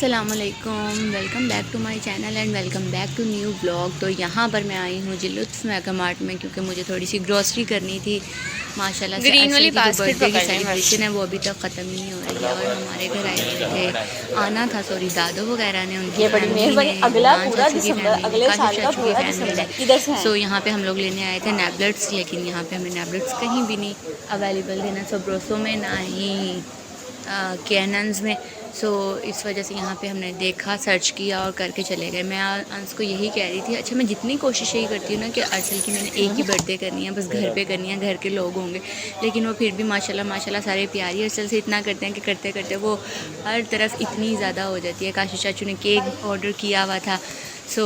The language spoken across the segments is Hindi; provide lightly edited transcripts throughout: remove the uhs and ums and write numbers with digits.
अस्सलामुअलैकुम, welcome back to my channel and welcome back to new blog. तो यहाँ पर मैं आई हूँ जी लुत्फ़ मेगा मार्ट में, क्योंकि मुझे थोड़ी सी ग्रॉसरी करनी थी। माशाल्लाह से ग्रीन अरसल वाली की जो बास्केट बर्थडे की पकड़नी बस। सेलिब्रेशन है वो अभी तक ख़त्म ही नहीं हो रही है, और हमारे घर आए हुए थे, आना था सॉरी दादो वगैरह ने, उनकी ये बड़ी फैमिली मेहरबानी। ने, अगला नान पूरा चाचू की दिसंबर, फैमिली ने, अगले काशिफ़ साल का चाचू की पूरा फैमिली ने। दिसंबर किधर से हैं? सो यहाँ पे हम लोग लेने आए थे नैबलेट्स, लेकिन यहाँ पे हमें नैबलेट्स कहीं भी नहीं अवेलेबल थे, ना सोब्रोसो में ना ही कैनन्स में। सो इस वजह से यहाँ पे हमने देखा, सर्च किया और करके चले गए। मैं अंश को यही कह रही थी, अच्छा मैं जितनी कोशिश यही करती हूँ ना कि अरसल की मैंने एक ही बर्थडे करनी है, बस घर पे करनी है, घर के लोग होंगे, लेकिन वो फिर भी माशाल्लाह माशाल्लाह सारे प्यारी अरसल से इतना करते हैं कि करते करते वो हर तरफ इतनी ज़्यादा हो जाती है। काशी चाचू ने केक ऑर्डर किया हुआ था, सो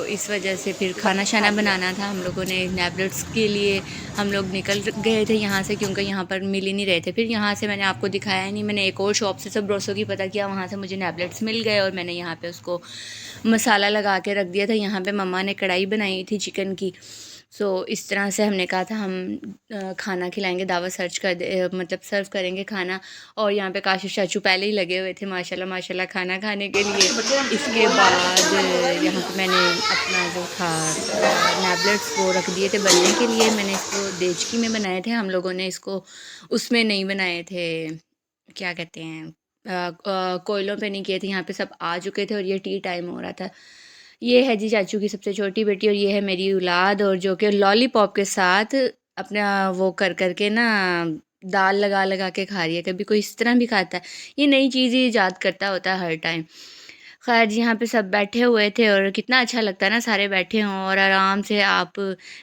इस वजह से फिर खाना शाना बनाना था हम लोगों ने। नैबलेट्स के लिए हम लोग निकल गए थे यहाँ से, क्योंकि यहाँ पर मिल ही नहीं रहे थे। फिर यहाँ से मैंने आपको दिखाया नहीं, मैंने एक और शॉप से सब ब्रोसो की पता किया, वहाँ से मुझे नैबलेट्स मिल गए और मैंने यहाँ पे उसको मसाला लगा के रख दिया था। यहाँ पे मम्मा ने कढ़ाई बनाई थी चिकन की। सो इस तरह से हमने कहा था हम खाना खिलाएंगे, दावत सर्च कर मतलब सर्व करेंगे खाना। और यहाँ पे काशिफ चाचू पहले ही लगे हुए थे माशाल्लाह माशाल्लाह खाना खाने के लिए। इसके बाद यहाँ पे मैंने अपना जो था नैबलेट्स वो रख दिए थे बनने के लिए। मैंने इसको देचकी में बनाए थे, हम लोगों ने इसको उसमें नहीं बनाए थे, क्या कहते हैं कोयलों पे नहीं किए थे। यहाँ पे सब आ चुके थे और ये टी टाइम हो रहा था। ये है जी चाचू की सबसे छोटी बेटी और ये है मेरी औलाद, और जो कि लॉलीपॉप के साथ अपना वो कर करके ना दाल लगा लगा के खा रही है। कभी कोई इस तरह भी खाता है, ये नई चीज़ ही ईजाद करता होता है हर टाइम। खैर जी, यहाँ पे सब बैठे हुए थे और कितना अच्छा लगता है ना, सारे बैठे हों और आराम से आप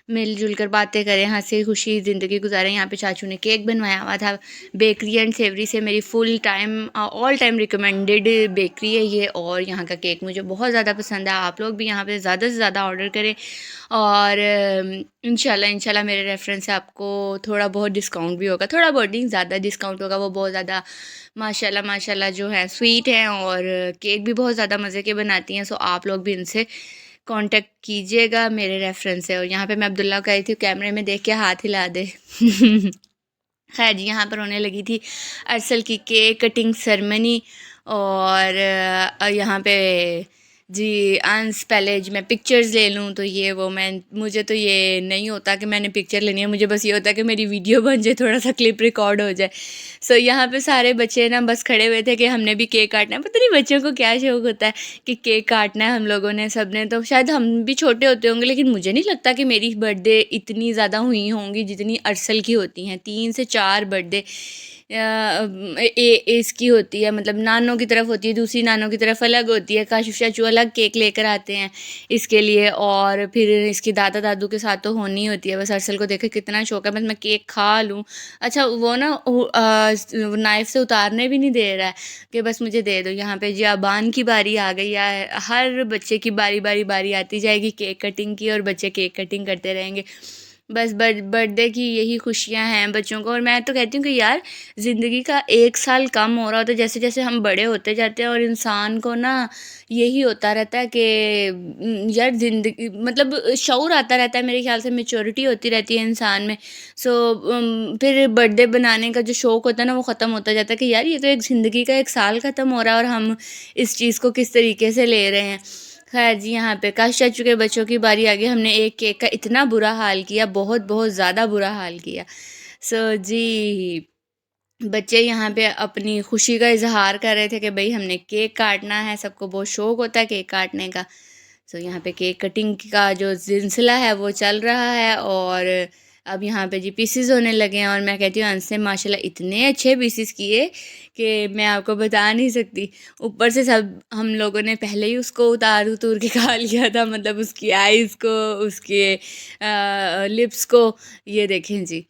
मिलजुल कर बातें करें, हंसी खुशी ज़िंदगी गुजारें। यहाँ पे चाचू ने केक बनवाया हुआ था, बेकरी एंड सेवरी से मेरी full time all time recommended bakery है ये, और यहाँ का केक मुझे बहुत ज़्यादा पसंद है। आप लोग भी यहाँ पे ज़्यादा से ज़्यादा ऑर्डर करें और इंशाल्लाह इंशाल्लाह मेरे रेफरेंस से आपको थोड़ा बहुत डिस्काउंट भी होगा, थोड़ा बहुत नहीं ज़्यादा डिस्काउंट होगा। वो बहुत ज़्यादा माशाल्लाह माशाल्लाह जो है स्वीट हैं और केक भी बहुत ज़्यादा मज़े के बनाती हैं। सो आप लोग भी इनसे कांटेक्ट कीजिएगा मेरे रेफरेंस से। और यहाँ पे मैं अब्दुल्ला को आई थी, कैमरे में देख के हाथ हिला दे। खैर जी, यहाँ पर होने लगी थी अरसल की केक कटिंग सेरेमनी। और यहाँ पे जी अंश पहले जी मैं पिक्चर्स ले लूँ, तो ये वो मैं मुझे तो ये नहीं होता कि मैंने पिक्चर लेनी है, मुझे बस ये होता है कि मेरी वीडियो बन जाए, थोड़ा सा क्लिप रिकॉर्ड हो जाए। सो यहाँ पे सारे बच्चे ना बस खड़े हुए थे कि हमने भी केक काटना है। पता नहीं बच्चों को क्या शौक होता है कि केक काटना है। हम लोगों ने सब ने, तो शायद हम भी छोटे होते होंगे, लेकिन मुझे नहीं लगता कि मेरी बर्थडे इतनी ज़्यादा हुई होंगी जितनी अरसल की होती हैं। 3 से 4 बर्थडे इसकी होती है, मतलब नानों की तरफ होती है, दूसरी नानों की तरफ अलग होती है। काशिफ चाचू अलग केक लेकर आते हैं इसके लिए, और फिर इसकी दादा दादू के साथ तो होनी होती है। बस अरसल को देखे कितना शौक है, बस मैं केक खा लूँ। अच्छा वो ना नाइफ से उतारने भी नहीं दे रहा है कि बस मुझे दे दो। यहाँ पे जी अबान की बारी आ गई है, हर बच्चे की बारी बारी बारी आती जाएगी केक कटिंग की, और बच्चे केक कटिंग करते रहेंगे। बस बर्थडे की यही खुशियाँ हैं बच्चों को। और मैं तो कहती हूँ कि यार ज़िंदगी का 1 साल कम हो रहा होता है जैसे जैसे हम बड़े होते जाते हैं, और इंसान को ना यही होता रहता है कि यार ज़िंदगी मतलब शऊर आता रहता है, मेरे ख्याल से मैच्योरिटी होती रहती है इंसान में। सो फिर बर्थडे बनाने का जो शौक़ होता है ना वो ख़त्म होता जाता है कि यार ये तो एक ज़िंदगी का 1 साल ख़त्म हो रहा है और हम इस चीज़ को किस तरीके से ले रहे हैं। खैर जी, यहाँ पे काश चाचू के बच्चों की बारी आ गई। हमने एक केक का इतना बुरा हाल किया, बहुत बहुत ज़्यादा बुरा हाल किया। सो जी बच्चे यहाँ पे अपनी खुशी का इजहार कर रहे थे कि भाई हमने केक काटना है, सबको बहुत शौक होता है केक काटने का। सो यहाँ पे केक कटिंग का जो सिलसिला है वो चल रहा है, और अब यहाँ पे जी पीसेस होने लगे हैं। और मैं कहती हूँ अंश ने माशाल्लाह इतने अच्छे पीसेस किए कि मैं आपको बता नहीं सकती। ऊपर से सब हम लोगों ने पहले ही उसको उतार उतूर के खा लिया था, मतलब उसकी आइज़ को, उसके लिप्स को। ये देखें जी,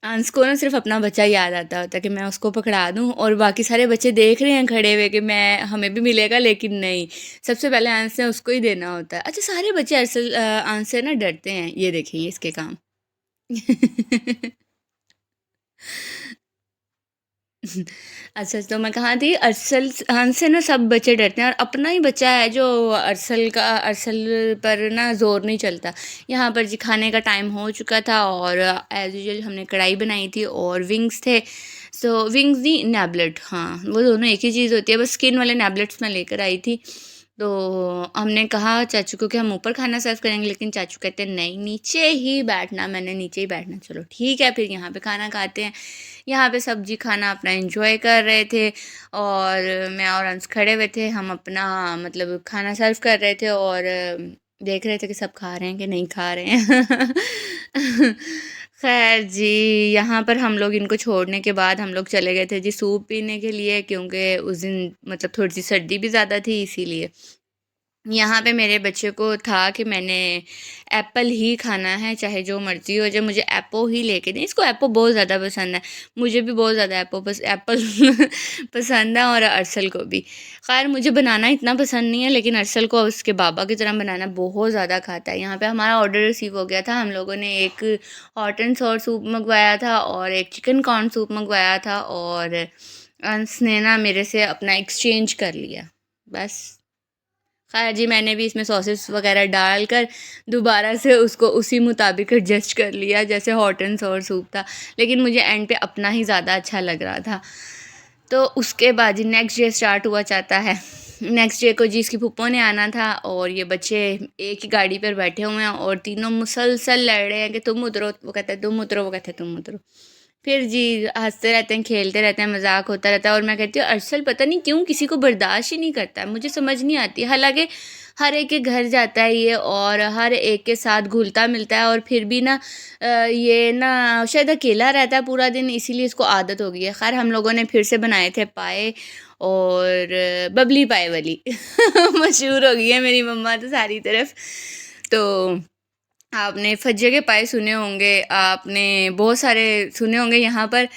अंश को ना सिर्फ अपना बच्चा याद आता होता है कि मैं उसको पकड़ा दूं, और बाकी सारे बच्चे देख रहे हैं खड़े हुए कि मैं हमें भी मिलेगा, लेकिन नहीं, सबसे पहले अंश ने उसको ही देना होता है। अच्छा सारे बच्चे अरसल अंश से ना डरते हैं, ये देखिए इसके काम। अच्छा तो मैं कहाँ थी, अरसल हंस से ना सब बच्चे डरते हैं, और अपना ही बच्चा है जो अरसल पर ना ज़ोर नहीं चलता। यहाँ पर जी खाने का टाइम हो चुका था, और एज़ यूजुअल हमने कढ़ाई बनाई थी और विंग्स थे। सो विंग्स नहीं, नैबलेट, हाँ वो दोनों एक ही चीज़ होती है, बस स्किन वाले नैबलेट्स मैं लेकर आई थी। तो हमने कहा चाचू को कि हम ऊपर खाना सर्व करेंगे, लेकिन चाचू कहते हैं नहीं नीचे ही बैठना, मैंने नीचे ही बैठना, चलो ठीक है फिर यहाँ पे खाना खाते हैं। यहाँ पे सब्जी खाना अपना एंजॉय कर रहे थे और मैं और अंश खड़े हुए थे, हम अपना मतलब खाना सर्व कर रहे थे और देख रहे थे कि सब खा रहे हैं कि नहीं खा रहे हैं। खैर जी, यहाँ पर हम लोग इनको छोड़ने के बाद हम लोग चले गए थे जी सूप पीने के लिए, क्योंकि उस दिन मतलब थोड़ी सी सर्दी भी ज़्यादा थी इसीलिए। यहाँ पे मेरे बच्चे को था कि मैंने एप्पल ही खाना है, चाहे जो मर्ज़ी हो जाए, मुझे एप्पल ही लेके दें। इसको एप्पल बहुत ज़्यादा पसंद है, मुझे भी बहुत ज़्यादा एप्पल पसंद है और अरसल को भी। खैर मुझे बनाना इतना पसंद नहीं है, लेकिन अरसल को उसके बाबा की तरह बनाना बहुत ज़्यादा खाता है। यहाँ पे हमारा ऑर्डर रिसीव हो गया था, हम लोगों ने एक हॉट एंड सॉर सूप मंगवाया था और एक चिकन कॉर्न सूप मंगवाया था और अंश ने ना मेरे से अपना एक्सचेंज कर लिया बस। खैर जी, मैंने भी इसमें सॉसेस वगैरह डालकर दोबारा से उसको उसी मुताबिक एडजस्ट कर लिया जैसे हॉट एंड सॉर सूप था, लेकिन मुझे एंड पे अपना ही ज़्यादा अच्छा लग रहा था। तो उसके बाद जी नेक्स्ट डे स्टार्ट हुआ चाहता है। नेक्स्ट डे को जी इसकी फूफो ने आना था और ये बच्चे एक ही गाड़ी पर बैठे हुए हैं और तीनों मुसलसल लड़ रहे हैं कि तुम उतरो, वो कहता है तुम उतरो, वो कहते हैं तुम उतरो। फिर जी हंसते रहते हैं, खेलते रहते हैं, मजाक होता रहता है और मैं कहती हूँ अरसल पता नहीं क्यों किसी को बर्दाश्त ही नहीं करता है, मुझे समझ नहीं आती। हालांकि हर एक के घर जाता है ये और हर एक के साथ घुलता मिलता है और फिर भी ना ये ना शायद अकेला रहता है पूरा दिन, इसीलिए इसको आदत हो गई है। खैर हम लोगों ने फिर से बनाए थे पाए और बबली पाए वाली मशहूर हो गई है मेरी मम्मा तो सारी तरफ। तो आपने फज्जे के पाए सुने होंगे, आपने बहुत सारे सुने होंगे। यहाँ पर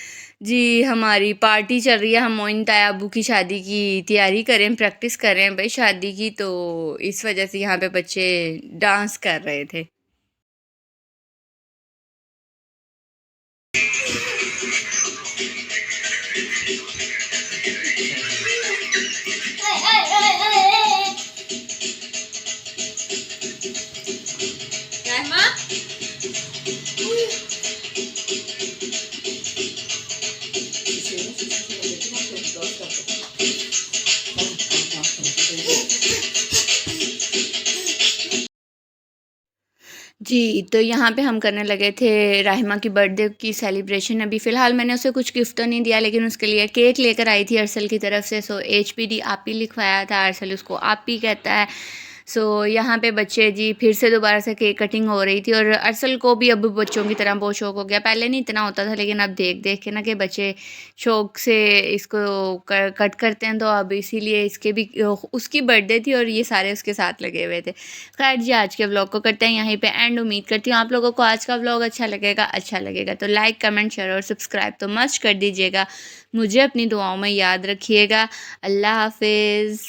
जी हमारी पार्टी चल रही है, हम मोइन ताया अबू की शादी की तैयारी करें, प्रैक्टिस कर रहे हैं भाई शादी की, तो इस वजह से यहाँ पे बच्चे डांस कर रहे थे। जी, तो यहाँ पे हम करने लगे थे राहिमा की बर्थडे की सेलिब्रेशन। अभी फ़िलहाल मैंने उसे कुछ गिफ्ट तो नहीं दिया, लेकिन उसके लिए केक लेकर आई थी अरसल की तरफ से। सो एचपीडी आपी लिखवाया था, अरसल उसको आपी कहता है। सो यहाँ पे बच्चे जी फिर से दोबारा से केक कटिंग हो रही थी और अरसल को भी अब बच्चों की तरह बहुत शौक हो गया। पहले नहीं इतना होता था, लेकिन अब देख देख के ना कि बच्चे शौक से इसको कट करते हैं, तो अब इसीलिए इसके भी उसकी बर्थडे थी और ये सारे उसके साथ लगे हुए थे। खैर जी, आज के व्लॉग को करते हैं यहीं पे एंड। उम्मीद करती हूँ आप लोगों को आज का व्लॉग अच्छा लगेगा तो लाइक कमेंट शेयर और सब्सक्राइब तो मस्ट कर दीजिएगा। मुझे अपनी दुआओं में याद रखिएगा। अल्लाह हाफिज़।